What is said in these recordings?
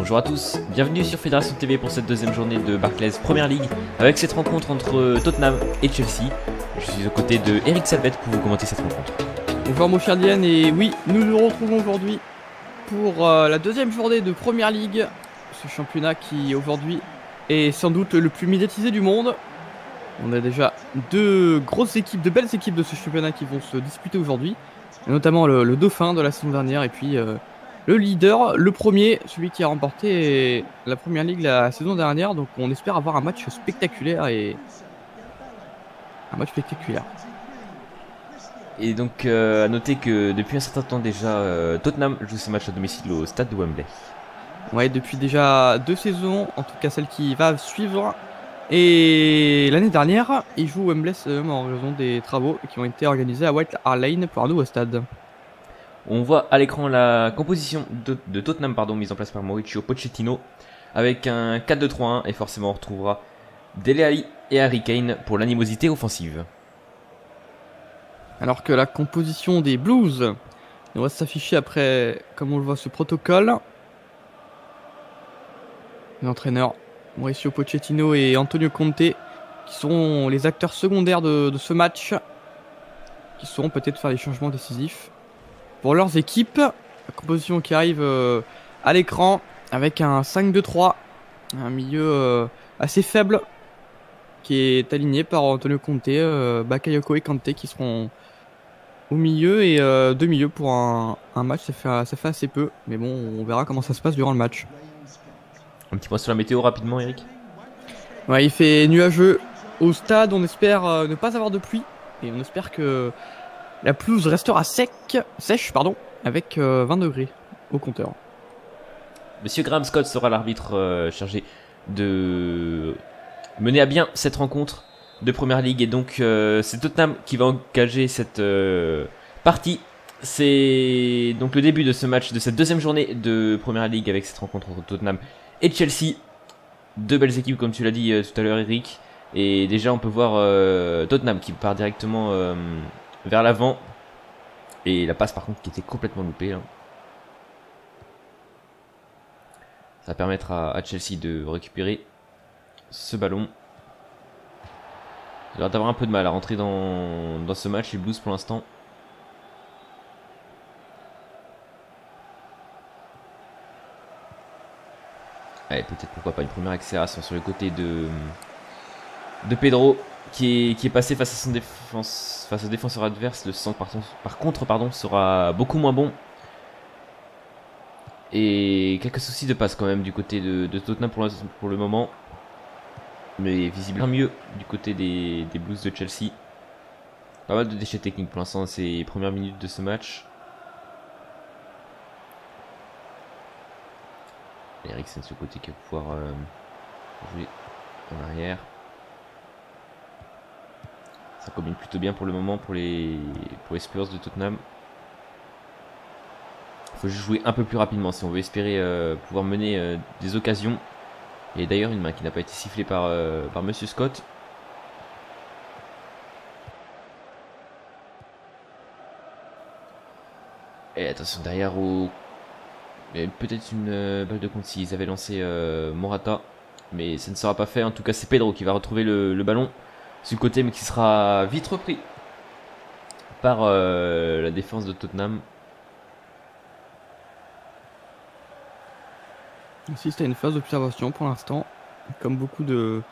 Bonjour à tous, bienvenue sur Fédération TV pour cette deuxième journée de Barclays Premier League avec cette rencontre entre Tottenham et Chelsea. Je suis aux côtés de Eric Salbette pour vous commenter cette rencontre. Bonjour mon cher Diane, et oui, nous nous retrouvons aujourd'hui pour la deuxième journée de Premier League. Ce championnat qui aujourd'hui est sans doute le plus médiatisé du monde. On a déjà deux grosses équipes, de belles équipes de ce championnat qui vont se disputer aujourd'hui. Notamment le dauphin de la saison dernière et puis le leader, le premier, celui qui a remporté la Premier League la saison dernière. Donc on espère avoir un match spectaculaire Et donc à noter que depuis un certain temps déjà, Tottenham joue ses matchs à domicile au stade de Wembley. Ouais, depuis déjà 2 saisons, en tout cas celle qui va suivre. Et l'année dernière, ils jouent Wembley en raison des travaux qui ont été organisés à White Hart Lane pour un nouveau stade. On voit à l'écran la composition de Tottenham mise en place par Mauricio Pochettino avec un 4-2-3-1 et forcément on retrouvera Dele Alli et Harry Kane pour l'animosité offensive. Alors que la composition des Blues va s'afficher après, comme on le voit, ce protocole. L'entraîneur Mauricio Pochettino et Antonio Conte qui sont les acteurs secondaires de ce match, qui sauront peut-être faire les changements décisifs pour leurs équipes. La composition qui arrive à l'écran avec un 5-2-3, un milieu assez faible qui est aligné par Antonio Conte, Bakayoko et Kanté qui seront au milieu, et deux milieux pour un match, ça fait assez peu, mais bon, on verra comment ça se passe durant le match. Un petit point sur la météo rapidement, Eric. Ouais, il fait nuageux au stade, on espère ne pas avoir de pluie, et on espère que la pelouse restera sèche, avec 20 degrés au compteur. Monsieur Graham Scott sera l'arbitre chargé de mener à bien cette rencontre de Première Ligue, et donc c'est Tottenham qui va engager cette partie. C'est donc le début de ce match, de cette deuxième journée de Première Ligue avec cette rencontre entre Tottenham et Chelsea. Deux belles équipes comme tu l'as dit tout à l'heure, Eric, et déjà on peut voir Tottenham qui part directement vers l'avant, et la passe par contre qui était complètement loupée là. Ça va permettre à Chelsea de récupérer ce ballon. Il a l'air d'avoir un peu de mal à rentrer dans ce match, les Blues pour l'instant. Allez, peut-être pourquoi pas une première accélération sur le côté de Pedro qui est passé face au défenseur adverse. Le centre par contre sera beaucoup moins bon. Et quelques soucis de passe quand même du côté de Tottenham pour le moment. Mais visiblement mieux du côté des Blues de Chelsea. Pas mal de déchets techniques pour l'instant dans ces premières minutes de ce match. Eriksen de ce côté qui va pouvoir jouer en arrière. Ça combine plutôt bien pour le moment pour les Spurs de Tottenham. Il faut juste jouer un peu plus rapidement si on veut espérer pouvoir mener des occasions. Et d'ailleurs une main qui n'a pas été sifflée par Monsieur Scott. Et attention derrière peut-être une balle de compte s'ils avaient lancé Morata. Mais ça ne sera pas fait. En tout cas c'est Pedro qui va retrouver le ballon sur le côté, mais qui sera vite repris par la défense de Tottenham. Ici, c'était une phase d'observation pour l'instant, comme beaucoup de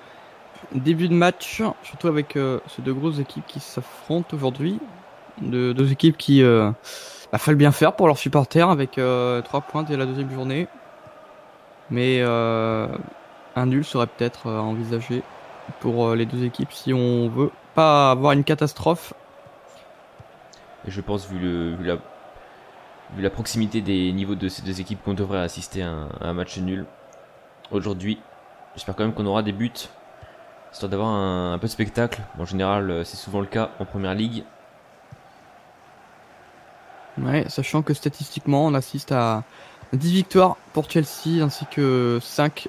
débuts de match, surtout avec ces deux grosses équipes qui s'affrontent aujourd'hui. Deux équipes qui veulent bien faire pour leurs supporters avec 3 points dès la deuxième journée. Mais un nul serait peut-être envisagé pour les deux équipes si on veut pas avoir une catastrophe. Et je pense, vu la proximité des niveaux de ces deux équipes, qu'on devrait assister à un match nul aujourd'hui. J'espère quand même qu'on aura des buts, histoire d'avoir un peu de spectacle. En général, c'est souvent le cas en Première Ligue. Ouais, sachant que statistiquement, on assiste à 10 victoires pour Chelsea ainsi que 5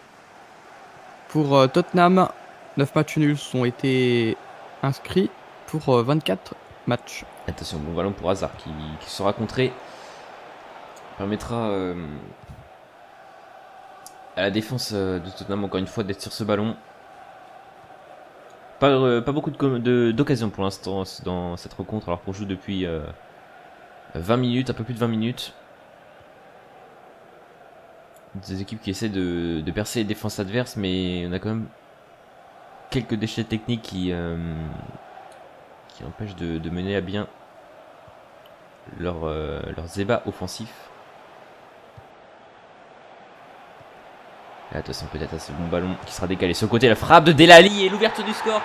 pour Tottenham. 9 matchs nuls ont été inscrits pour 24 matchs. Attention, bon ballon pour Hazard qui sera contré. Permettra à la défense de Tottenham encore une fois d'être sur ce ballon. Pas beaucoup d'occasions pour l'instant dans cette rencontre alors qu'on joue depuis 20 minutes, un peu plus de 20 minutes. Des équipes qui essaient de percer les défenses adverses, mais on a quand même quelques déchets techniques qui empêchent de mener à bien leurs ébats offensifs. Et attention peut-être à ce bon ballon qui sera décalé sur le côté, la frappe de Dele Alli et l'ouverture du score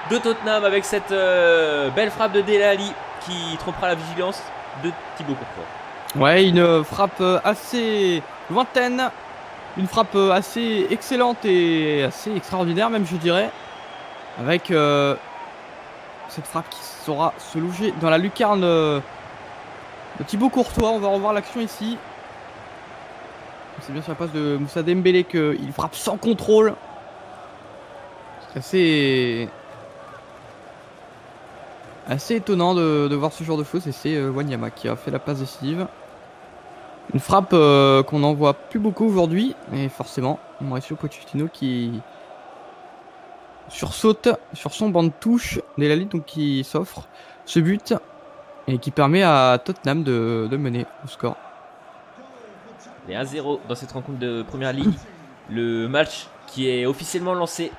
de Tottenham avec cette belle frappe de Dele Alli qui trompera la vigilance de Thibaut Courtois. Ouais, une frappe assez lointaine, une frappe assez excellente et assez extraordinaire même je dirais, avec cette frappe qui saura se loger dans la lucarne de Thibaut Courtois. On va revoir l'action ici. C'est bien sur la passe de Moussa Dembélé qu'il frappe sans contrôle. C'est assez étonnant de voir ce genre de choses et c'est Wanyama qui a fait la passe décisive. Une frappe qu'on n'en voit plus beaucoup aujourd'hui, et forcément, Mauricio Pochettino qui sursaute sur son banc de touche, Dele Alli donc qui s'offre ce but et qui permet à Tottenham de mener au score. Les 1-0 dans cette rencontre de Première Ligue. Le match qui est officiellement lancé,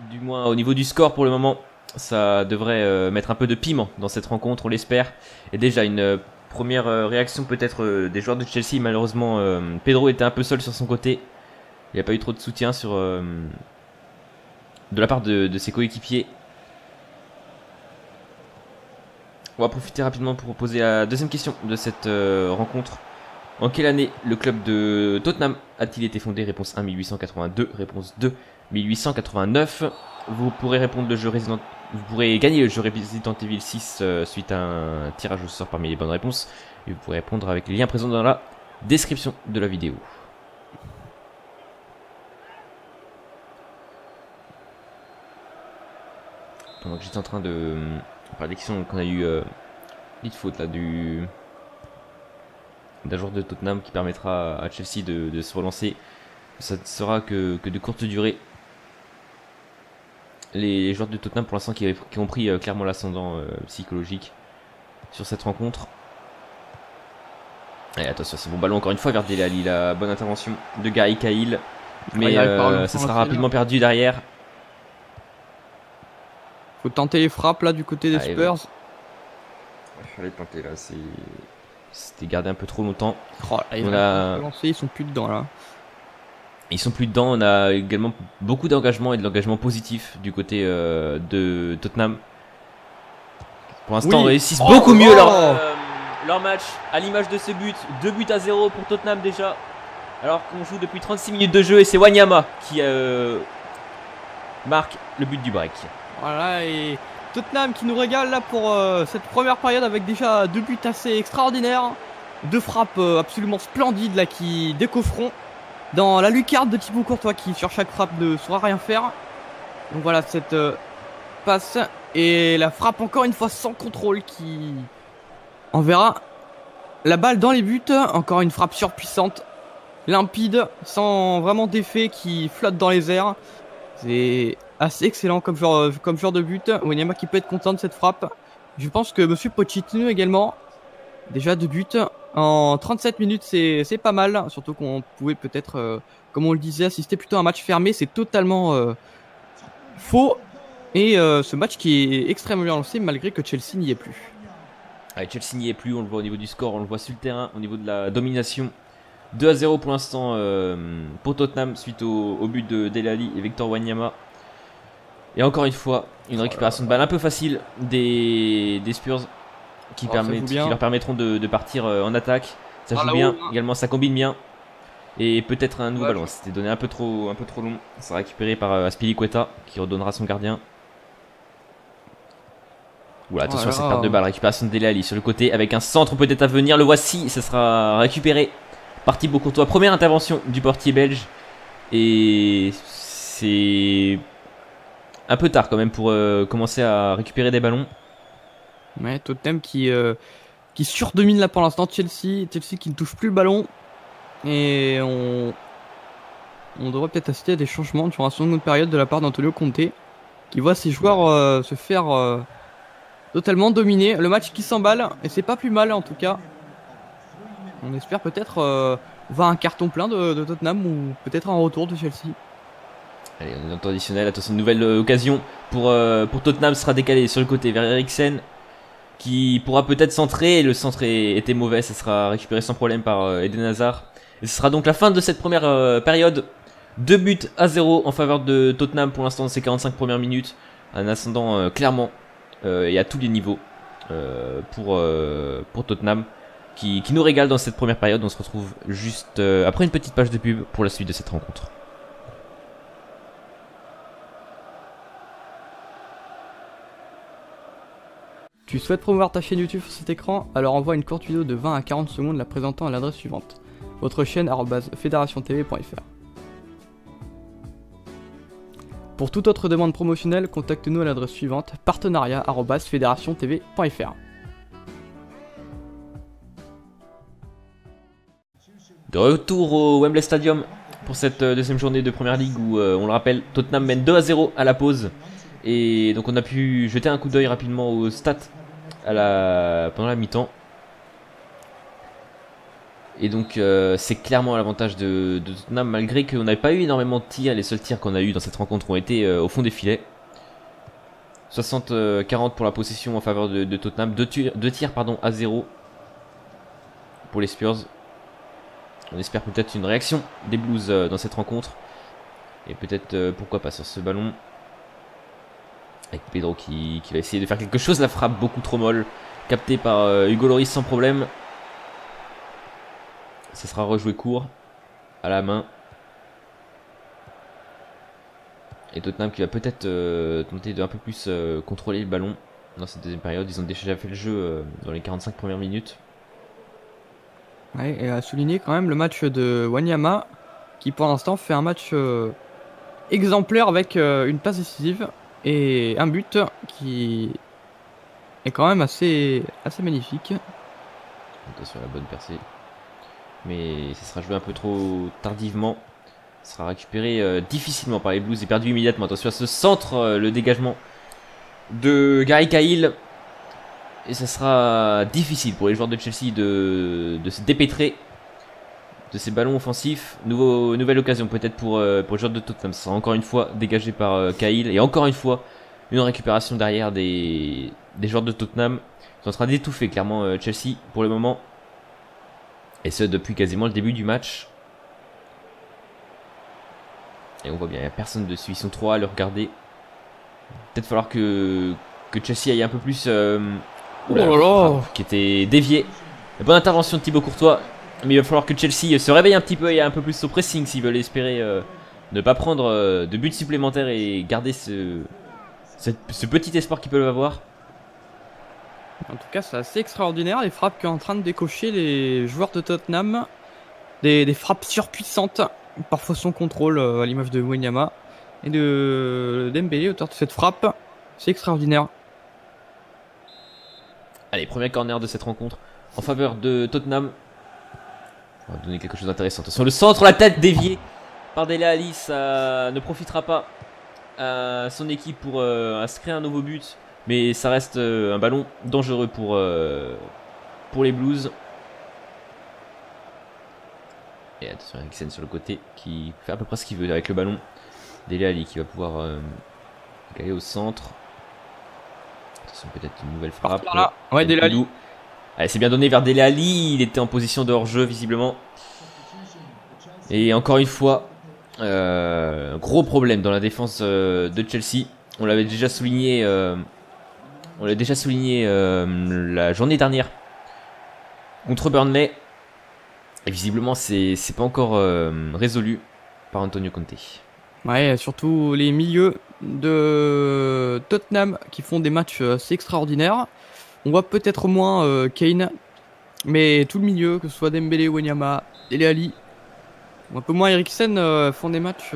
du moins au niveau du score pour le moment. Ça devrait mettre un peu de piment dans cette rencontre, on l'espère. Et déjà une première réaction peut-être des joueurs de Chelsea. Malheureusement, Pedro était un peu seul sur son côté. Il n'y a pas eu trop de soutien de la part de ses coéquipiers. On va profiter rapidement pour poser la deuxième question de cette rencontre. En quelle année le club de Tottenham a-t-il été fondé? Réponse 1, 1882. Réponse 2, 1889. Vous pourrez répondre vous pourrez gagner le jeu Resident Evil 6 suite à un tirage au sort parmi les bonnes réponses. Et vous pourrez répondre avec les liens présents dans la description de la vidéo. Pendant que j'étais en train de parler des questions qu'on a eu de faute là d'un joueur de Tottenham qui permettra à Chelsea de se relancer. Ça ne sera que de courte durée. Les joueurs de Tottenham pour l'instant qui ont pris clairement l'ascendant psychologique sur cette rencontre. Et attention, c'est bon ballon encore une fois vers Dele Alli, la bonne intervention de Gary Cahill. Mais ça sera rapidement perdu derrière. Faut tenter les frappes là du côté des Spurs. Il fallait tenter là, c'était gardé un peu trop longtemps. Oh, ils sont plus dedans là. Ils sont plus dedans. On a également beaucoup d'engagement et de l'engagement positif du côté de Tottenham. Pour l'instant, réussissent beaucoup mieux leur match. À l'image de ce but, 2-0 pour Tottenham déjà. Alors qu'on joue depuis 36 minutes de jeu et c'est Wanyama qui marque le but du break. Voilà, et Tottenham qui nous régale là pour cette première période avec déjà 2 buts assez extraordinaires. 2 frappes absolument splendides là qui décoffront dans la lucarne de Thibaut Courtois qui sur chaque frappe ne saura rien faire. Donc voilà cette passe et la frappe encore une fois sans contrôle qui enverra la balle dans les buts. Encore une frappe surpuissante, limpide, sans vraiment d'effet, qui flotte dans les airs. C'est assez excellent comme genre de but. Wanyama qui peut être content de cette frappe. Je pense que monsieur Pochettino également. Déjà 2 buts en 37 minutes, c'est pas mal. Surtout qu'on pouvait peut-être, comme on le disait, assister plutôt à un match fermé. C'est totalement faux. Et ce match qui est extrêmement bien lancé malgré que Chelsea n'y est plus. Ouais, Chelsea n'y est plus, on le voit au niveau du score, on le voit sur le terrain, au niveau de la domination. 2-0 pour l'instant pour Tottenham suite au but de Dele Alli et Victor Wanyama. Et encore une fois, une récupération de balle un peu facile des Spurs qui leur permettront de partir en attaque. Ça joue bien, également ça combine bien. Et peut-être un nouveau ballon, c'était donné un peu trop long. Ça sera récupéré par Azpilicueta qui redonnera son gardien. Oula, attention à cette perte de balle, récupération de Dele Alli sur le côté avec un centre peut-être à venir. Le voici, ça sera récupéré par Thibaut Courtois. Première intervention du portier belge. Et c'est un peu tard quand même pour commencer à récupérer des ballons. Ouais, Tottenham qui surdomine là pour l'instant Chelsea qui ne touche plus le ballon. Et on on devrait peut-être assister à des changements durant la seconde période de la part d'Antonio Conte, qui voit ses joueurs se faire totalement dominer. Le match qui s'emballe, et c'est pas plus mal en tout cas. On espère peut-être voir un carton plein de Tottenham ou peut-être un retour de Chelsea. Allez, on est en temps additionnel. Attention, une nouvelle occasion pour Tottenham sera décalée sur le côté vers Eriksen, qui pourra peut-être centrer. Le centre était mauvais, ça sera récupéré sans problème par Eden Hazard. Et ce sera donc la fin de cette première période. 2 buts à 0 en faveur de Tottenham pour l'instant dans ces 45 premières minutes. Un ascendant clairement et à tous les niveaux pour Tottenham qui nous régale dans cette première période. On se retrouve juste après une petite page de pub pour la suite de cette rencontre. Tu souhaites promouvoir ta chaîne YouTube sur cet écran? Alors envoie une courte vidéo de 20 à 40 secondes la présentant à l'adresse suivante: votre chaîne @federationtv.fr. Pour toute autre demande promotionnelle, contacte-nous à l'adresse suivante: partenariat@federationtv.fr. De retour au Wembley Stadium pour cette deuxième journée de Première Ligue où, on le rappelle, Tottenham mène 2 à 0 à la pause. Et donc on a pu jeter un coup d'œil rapidement aux stats pendant la mi-temps. Et donc c'est clairement à l'avantage de Tottenham, malgré qu'on n'avait pas eu énormément de tirs. Les seuls tirs qu'on a eu dans cette rencontre ont été au fond des filets. 60-40 pour la possession en faveur de Tottenham. 2 tirs à 0 pour les Spurs. On espère peut-être une réaction des Blues dans cette rencontre. Et peut-être pourquoi pas sur ce ballon. Avec Pedro qui va essayer de faire quelque chose. La frappe beaucoup trop molle. Captée par Hugo Lloris sans problème. Ça sera rejoué court. À la main. Et Tottenham qui va peut-être tenter de un peu plus contrôler le ballon dans cette deuxième période. Ils ont déjà fait le jeu dans les 45 premières minutes. Ouais, et à souligner quand même le match de Wanyama, qui pour l'instant fait un match exemplaire avec une passe décisive et un but qui est quand même assez magnifique. Attention à la bonne percée. Mais ça sera joué un peu trop tardivement. Ça sera récupéré difficilement par les Blues et perdu immédiatement. Attention à ce centre, le dégagement de Gary Cahill. Et ça sera difficile pour les joueurs de Chelsea de se dépêtrer de ces ballons offensifs. Nouvelle occasion peut-être pour les joueurs de Tottenham. Ça sera encore une fois dégagé par Cahill. Et encore une fois, une récupération derrière des joueurs de Tottenham. Ils sont en train d'étouffer clairement Chelsea pour le moment. Et ce depuis quasiment le début du match. Et on voit bien, il n'y a personne dessus. Ils sont 3 à le regarder. Peut-être falloir que Chelsea aille un peu plus... qui était dévié. Bonne intervention de Thibaut Courtois. Mais il va falloir que Chelsea se réveille un petit peu et un peu plus au pressing s'ils veulent espérer ne pas prendre de buts supplémentaires et garder ce petit espoir qu'ils peuvent avoir. En tout cas, c'est assez extraordinaire les frappes qu'est en train de décocher les joueurs de Tottenham. Des frappes surpuissantes, parfois sans contrôle, à l'image de Wanyama et de Dembélé, auteur de cette frappe. C'est extraordinaire. Allez, premier corner de cette rencontre en faveur de Tottenham. On va donner quelque chose d'intéressant. Attention, le centre, la tête déviée par Dele Alli. Ça ne profitera pas à son équipe pour inscrire un nouveau but. Mais ça reste un ballon dangereux pour les Blues. Et attention, Eriksen sur le côté qui fait à peu près ce qu'il veut avec le ballon. Dele Alli qui va pouvoir aller au centre. Attention, peut-être une nouvelle frappe. Là. Ouais, Dele Alli. Allez, c'est bien donné vers Dele Alli. Il était en position de hors-jeu visiblement. Et encore une fois, un gros problème dans la défense de Chelsea. On l'avait déjà souligné. La journée dernière contre Burnley. Et visiblement, c'est pas encore résolu par Antonio Conte. Ouais, surtout les milieux de Tottenham qui font des matchs assez extraordinaires. On voit peut-être moins Kane, mais tout le milieu, que ce soit Dembélé, Wanyama, Dele Alli, un peu moins Eriksen, font des matchs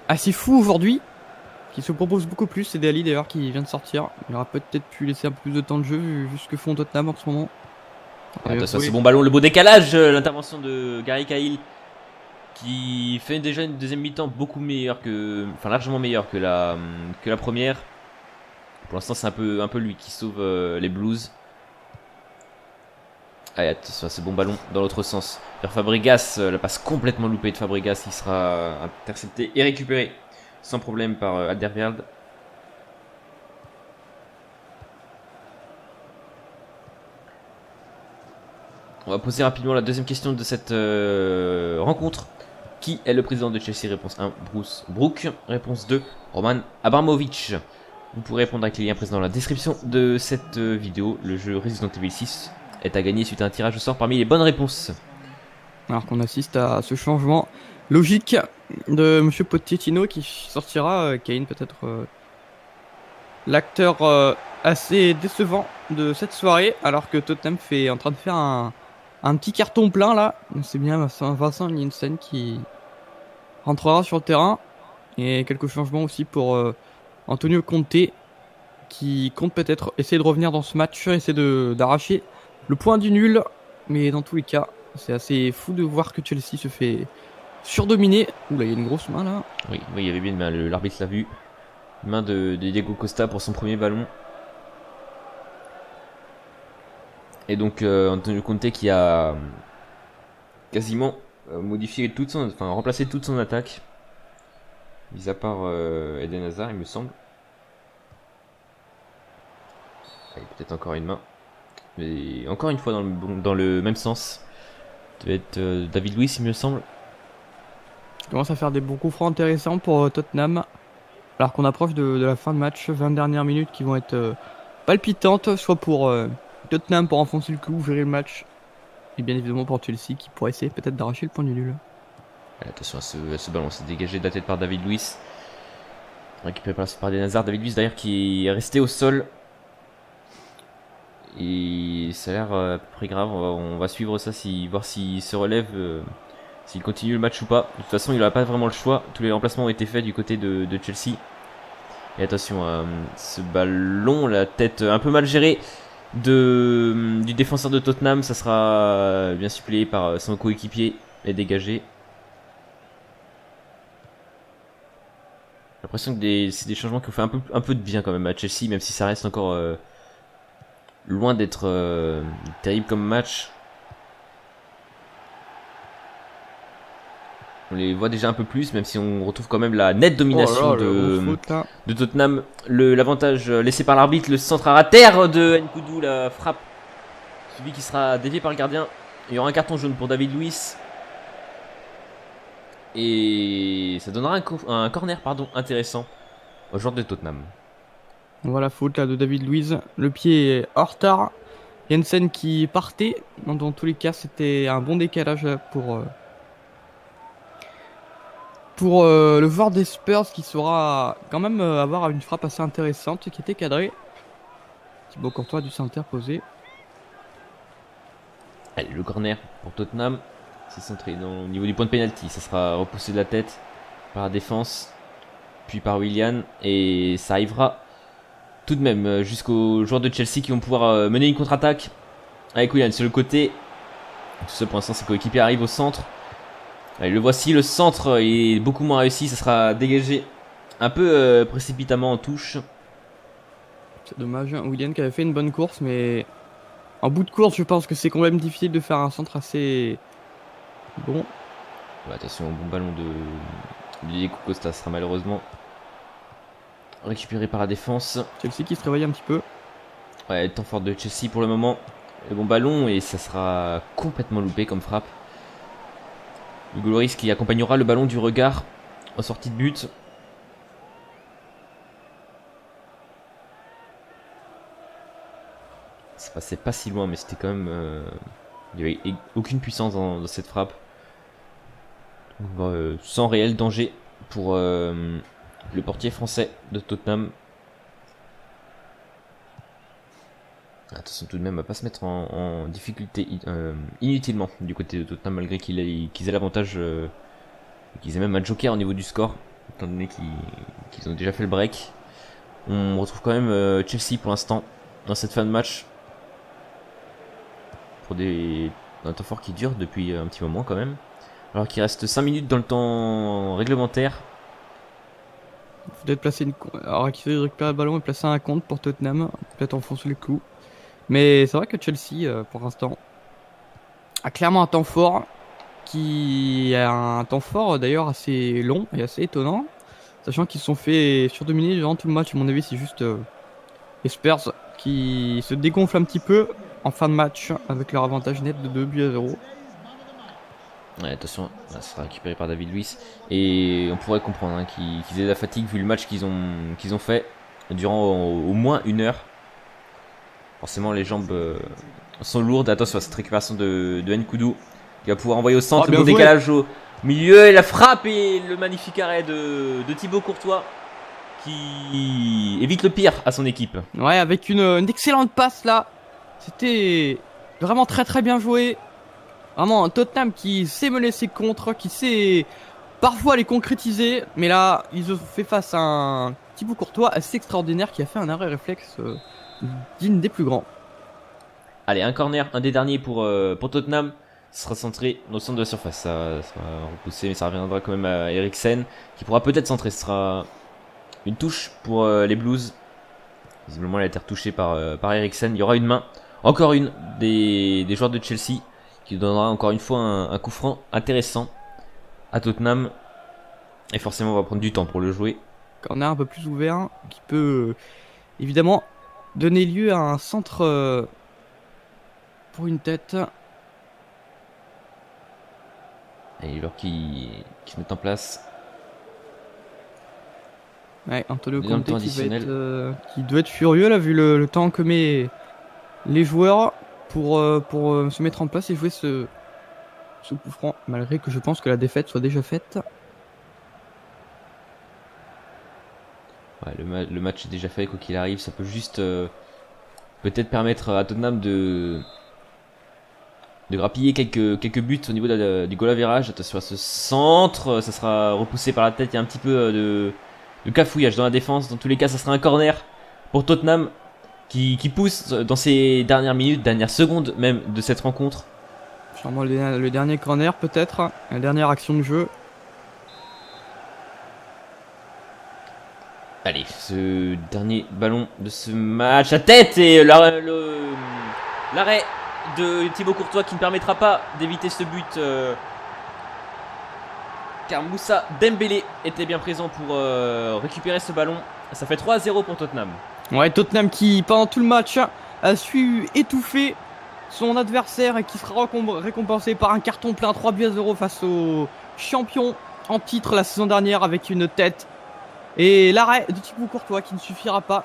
assez fous aujourd'hui, qui se proposent beaucoup plus. C'est Dele Alli d'ailleurs qui vient de sortir. Il aurait peut-être pu laisser un peu plus de temps de jeu vu ce que font Tottenham en ce moment. Attention, ce bon ballon, le beau décalage, l'intervention de Gary Cahill qui fait déjà une deuxième mi-temps beaucoup meilleure que, enfin largement meilleure que la première. Pour l'instant, c'est un peu lui qui sauve les Blues. Allez, attention à ce bon ballon dans l'autre sens. Vers Fabregas, la passe complètement loupée de Fabregas, il sera intercepté et récupéré sans problème par Alderweireld. On va poser rapidement la deuxième question de cette rencontre. Qui est le président de Chelsea? Réponse 1, Bruce Brook. Réponse 2, Roman Abramovich. Vous pourrez répondre avec les liens présents dans la description de cette vidéo. Le jeu Resident Evil 6 est à gagner suite à un tirage au sort parmi les bonnes réponses. Alors qu'on assiste à ce changement logique de Monsieur Pochettino qui sortira Kane, peut-être l'acteur assez décevant de cette soirée, alors que Tottenham est en train de faire un petit carton plein là. C'est bien Vincent Janssen qui rentrera sur le terrain. Et quelques changements aussi pour Antonio Conte qui compte peut-être essayer de revenir dans ce match, essayer d'arracher le point du nul. Mais dans tous les cas, c'est assez fou de voir que Chelsea se fait surdominer. Oula, il y a une grosse main là. Oui, il y avait bien une main, l'arbitre l'a vu. Main de Diego Costa pour son premier ballon. Et donc Antonio Conte qui a quasiment modifié remplacé toute son attaque. Mis à part Eden Hazard, il me semble. Allez, peut-être encore une main. Mais encore une fois dans le même sens. Ça devait être David Luiz, il me semble. Il commence à faire des bons coups francs intéressants pour Tottenham. Alors qu'on approche de la fin de match, 20 dernières minutes qui vont être palpitantes, soit pour Tottenham pour enfoncer le clou, gérer le match, et bien évidemment pour Chelsea qui pourrait essayer peut-être d'arracher le point du nul. Attention à ce ballon, c'est dégagé de la tête par David Luiz. Récupéré par Eden Hazard. David Luiz d'ailleurs qui est resté au sol. Et ça a l'air à peu près grave. On va suivre ça, voir s'il se relève, s'il continue le match ou pas. De toute façon, il n'aura pas vraiment le choix. Tous les remplacements ont été faits du côté de Chelsea. Et attention à ce ballon, la tête un peu mal gérée du défenseur de Tottenham. Ça sera bien suppléé par son coéquipier et dégagé. J'ai l'impression que c'est des changements qui ont fait un peu de bien quand même à Chelsea, même si ça reste encore loin d'être terrible comme match. On les voit déjà un peu plus, même si on retrouve quand même la nette domination de Tottenham. L'avantage laissé par l'arbitre, le centre à terre de Nkoudou, la frappe. Celui qui sera dévié par le gardien. Il y aura un carton jaune pour David Luiz. Et ça donnera un corner intéressant aux joueurs de Tottenham. Voilà, faute là de David Luiz. Le pied est hors retard. Janssen qui partait. Dans tous les cas, c'était un bon décalage pour le joueur des Spurs qui saura quand même avoir une frappe assez intéressante qui était cadrée. Thibaut Courtois a dû s'interposer. Allez, le corner pour Tottenham. C'est centré au niveau du point de pénalty. Ça sera repoussé de la tête par la défense, puis par Willian. Et ça arrivera tout de même jusqu'aux joueurs de Chelsea qui vont pouvoir mener une contre-attaque avec Willian sur le côté. Tout ça pour l'instant, ses coéquipiers arrivent au centre. Allez, le voici, le centre est beaucoup moins réussi. Ça sera dégagé un peu précipitamment en touche. C'est dommage, Willian qui avait fait une bonne course, mais en bout de course, je pense que c'est quand même difficile de faire un centre assez bon. Attention, bon ballon de Diego Costa sera malheureusement récupéré par la défense. Chelsea qui se réveille un petit peu. Ouais, temps fort de Chelsea pour le moment. Le bon ballon et ça sera complètement loupé comme frappe. Hugo Lloris qui accompagnera le ballon du regard en sortie de but. Ça passait pas si loin, mais c'était quand même... il n'y avait aucune puissance dans cette frappe. Donc, sans réel danger pour le portier français de Tottenham. Attention tout de même à pas se mettre en difficulté inutilement du côté de Tottenham, malgré qu'ils aient l'avantage, qu'ils aient même un joker au niveau du score, étant donné qu'ils ont déjà fait le break. On retrouve quand même Chelsea pour l'instant dans cette fin de match. Pour un temps fort qui dure depuis un petit moment quand même. Alors qu'il reste 5 minutes dans le temps réglementaire. Il faut peut-être placer alors qu'il récupère le ballon et placer un compte pour Tottenham. Peut-être enfoncer les clous. Mais c'est vrai que Chelsea, pour l'instant, a clairement un temps fort. Qui a un temps fort d'ailleurs assez long et assez étonnant. Sachant qu'ils se sont fait surdominer durant tout le match. À mon avis, c'est juste les Spurs qui se dégonflent un petit peu en fin de match avec leur avantage net de 2-0. Ouais, attention, ça sera récupéré par David Luiz. Et on pourrait comprendre hein, qu'ils aient de la fatigue vu le match qu'ils ont fait durant au moins 1 heure. Forcément, les jambes sont lourdes. Attention à cette récupération de Nkoudou qui va pouvoir envoyer au centre. Le bon décalage au milieu et la frappe et le magnifique arrêt de Thibaut Courtois qui évite le pire à son équipe. Ouais, avec une excellente passe là. C'était vraiment très très bien joué. Vraiment un Tottenham qui sait mener ses contres, qui sait parfois les concrétiser. Mais là, ils ont fait face à un Thibaut Courtois assez extraordinaire qui a fait un arrêt réflexe digne des plus grands. Allez, un corner, un des derniers pour Tottenham. Ce sera centré au centre de la surface. Ça sera repoussé, mais ça reviendra quand même à Eriksen qui pourra peut-être centrer. Ce sera une touche pour les Blues. Visiblement, elle a été retouchée par Eriksen. Il y aura une main. Encore une des joueurs de Chelsea qui donnera encore une fois un coup franc intéressant à Tottenham. Et forcément, on va prendre du temps pour le jouer. Corner un peu plus ouvert qui peut évidemment donner lieu à un centre pour une tête. Et les joueurs qui se mettent en place. Ouais, Antonio Conte qui doit être furieux là vu le temps que met les joueurs pour se mettre en place et jouer ce coup franc, malgré que je pense que la défaite soit déjà faite. Ouais, le match est déjà fait, quoi qu'il arrive, ça peut juste peut-être permettre à Tottenham de grappiller quelques buts au niveau du goal average. Attention à ce centre, ça sera repoussé par la tête, il y a un petit peu de cafouillage dans la défense. Dans tous les cas, ça sera un corner pour Tottenham qui pousse dans ces dernières minutes, dernières secondes même de cette rencontre. Sûrement le dernier corner peut-être, la dernière action de jeu. Allez, ce dernier ballon de ce match à tête et l'arrêt de Thibaut Courtois qui ne permettra pas d'éviter ce but car Moussa Dembélé était bien présent pour récupérer ce ballon. Ça fait 3-0 pour Tottenham. Ouais, Tottenham qui pendant tout le match a su étouffer son adversaire et qui sera récompensé par un carton plein 3-0 face au champion en titre la saison dernière avec une tête. Et l'arrêt de Thibaut Courtois qui ne suffira pas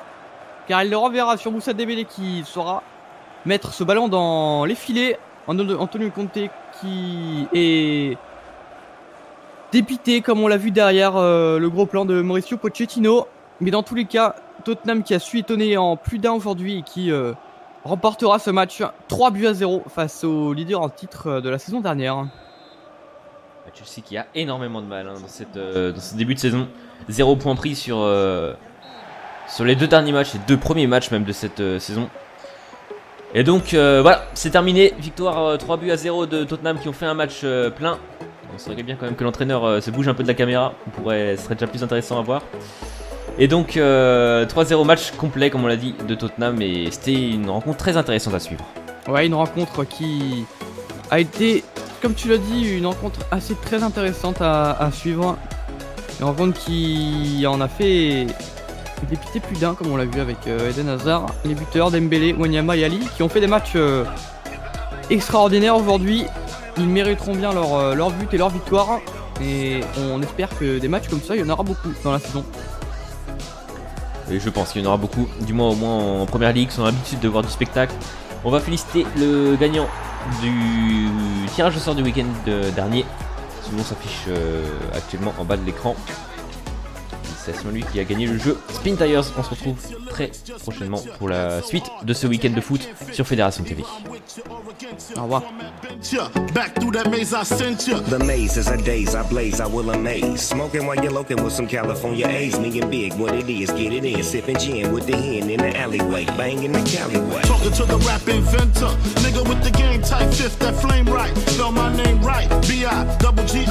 car il le renverra sur Moussa Dembélé qui saura mettre ce ballon dans les filets. Antonio Conte qui est dépité comme on l'a vu derrière le gros plan de Mauricio Pochettino. Mais dans tous les cas, Tottenham qui a su étonner en plus d'un aujourd'hui et qui remportera ce match 3-0 face au leader en titre de la saison dernière. Chelsea qui a énormément de mal dans ce début de saison. 0 points pris sur les 2 derniers matchs, les 2 premiers matchs même de cette saison. Et donc voilà, c'est terminé. Victoire 3-0 de Tottenham qui ont fait un match plein. On serait bien quand même que l'entraîneur se bouge un peu de la caméra. Ce serait déjà plus intéressant à voir. Et donc 3-0 match complet comme on l'a dit de Tottenham. Et c'était une rencontre très intéressante à suivre. Ouais, une rencontre qui a été, comme tu l'as dit, une rencontre assez très intéressante à suivre. Une rencontre qui en a fait dépiter plus d'un, comme on l'a vu avec Eden Hazard, les buteurs Dembélé, Wanyama et Ali, qui ont fait des matchs extraordinaires aujourd'hui. Ils mériteront bien leur but et leur victoire. Et on espère que des matchs comme ça, il y en aura beaucoup dans la saison. Et je pense qu'il y en aura beaucoup, du moins au moins en première ligue, ils ont l'habitude de voir du spectacle. On va féliciter le gagnant du tirage au sort du week-end dernier. Son nom s'affiche actuellement en bas de l'écran. C'est lui qui a gagné le jeu Spin Tires. On se retrouve très prochainement pour la suite de ce week-end de foot sur Fédération TV. Au revoir. Back through that maze I sent you. The maze is a days I blaze, I will amaze. Smoking while you're looking with some California A's. Me and Big, what it is, get it in. Sipping gin with the hen in the alleyway. Banging the Caliway. Talking to the rap inventor. Nigga with the game type fifth, that flame right. Spell my name right. B.I. double G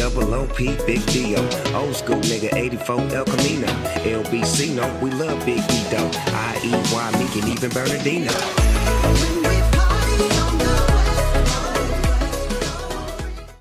double OP, big Dio. Old school nigga, 84 El Camino. LBC, no, we love Big E though. IEY, Meek and even Bernardino.